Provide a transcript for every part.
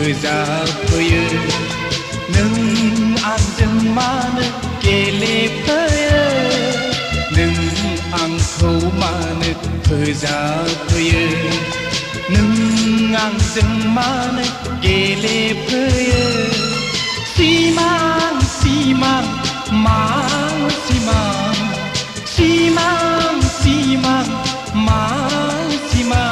फोजाफैयो नों आंजों मानो गेलेफैयो नों आंखौ मानो फोजाफैयो नों आंजों मानो गेलेफैयो सिमां सिमां मा सिमां सिमां सिमां मा सिमां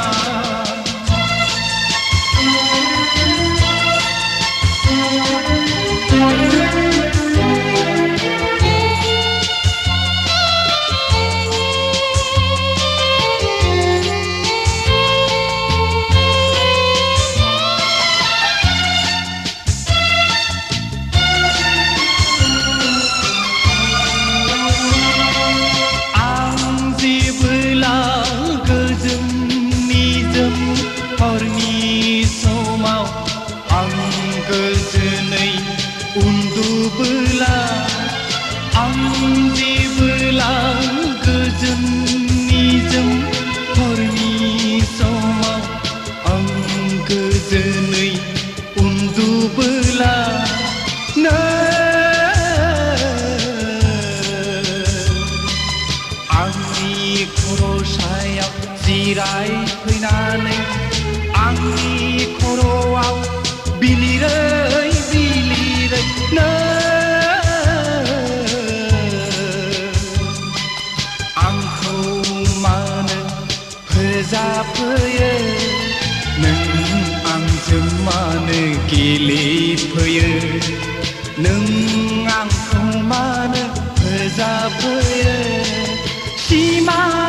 हरनि समाव आं गोजोनै उन्दुबोला आं जेबोला गोजोन निजोम हरनि समाव आं गोजोनै उन्दुबोला आंनि खर' सायाव जिरायफैनानै आंनि खर'आव बिलिरै बिलिरै आंखौ मानो फोजाफैयो नों आंजों मानो गेलेफैयो नों आंखौ मानो फोजाफैयो सिमां